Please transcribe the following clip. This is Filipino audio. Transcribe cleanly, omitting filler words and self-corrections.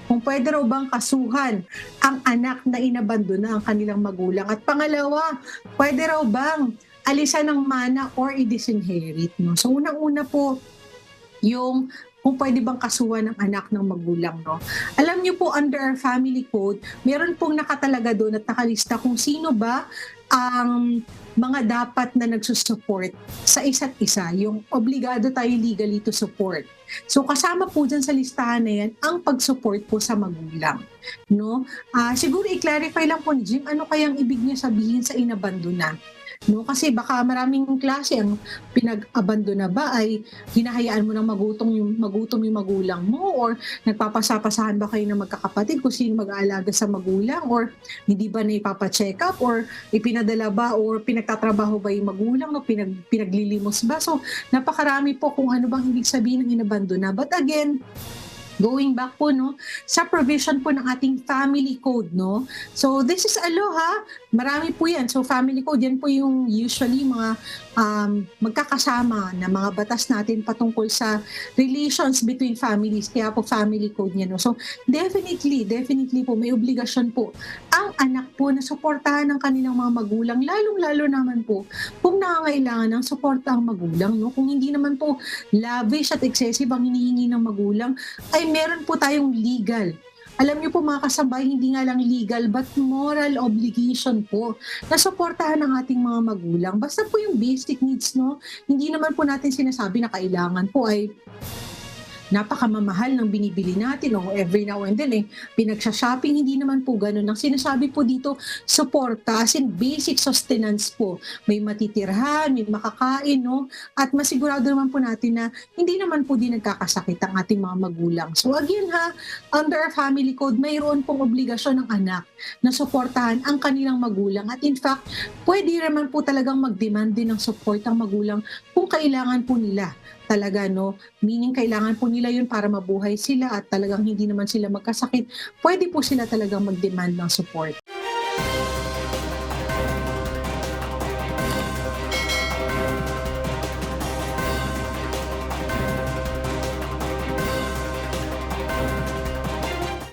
kung pwede raw bang kasuhan ang anak na inabandona ang kanilang magulang. At pangalawa, pwede raw bang alisan ng mana or i-disinherit, no? So unang-una po, yung kung pwede bang kasuhan ng anak ng magulang, no? Alam niyo po, under our family code, meron pong nakatalaga doon at nakalista kung sino ba ang mga dapat na nagsusupport sa isa't isa, yung obligado tayo legally to support. So kasama po dyan sa listahan na yan ang pag-support po sa magulang, no? Siguro i-clarify lang po ni Jim, ano kayang ibig niya sabihin sa inabandona? No, kasi baka maraming klase ang pinag-abandona ba ay hinahayaan mo ng magutom yung magulang mo, or nagpapasapasahan ba kayo ng magkakapatid kung sino mag-aalaga sa magulang, or hindi ba na ipapa-check up, or ipinadala ba or pinagtatrabaho ba yung magulang, no, pinaglilimos ba? So napakarami po kung ano bang ibig sabihin ng inabandona. But again, going back po, no, sa provision po ng ating family code, no. So this is a law, ha. Marami po yan. So family code, yan po yung usually mga magkakasama na mga batas natin patungkol sa relations between families. Kaya po family code niya, no. So definitely po may obligasyon po ang anak po na suportahan ng kanilang mga magulang, lalong-lalo naman po kung nangangailangan ng suporta ang magulang, no. Kung hindi naman po lavish at excessive ang hinihingi ng magulang, ay meron po tayong legal. Alam niyo po mga kasabay, hindi nga lang legal but moral obligation po na suportahan ng ating mga magulang. Basta po yung basic needs, no? Hindi naman po natin sinasabi na kailangan po ay napakamamahal ng binibili natin o every now and then pinagsha-shopping. Hindi naman po ganun. Ang sinasabi po dito, suporta, as in basic sustenance po. May matitirhan, may makakain, no? At masigurado naman po natin na hindi naman po din nagkakasakit ang ating mga magulang. So again, ha, under our family code, mayroon pong obligasyon ng anak na suportahan ang kanilang magulang. At in fact, pwede naman po talagang mag-demand din ng support ang magulang kung kailangan po nila talaga, no? Meaning kailangan po nila yun para mabuhay sila at talagang hindi naman sila magkasakit. Pwede po sila talagang mag-demand ng support.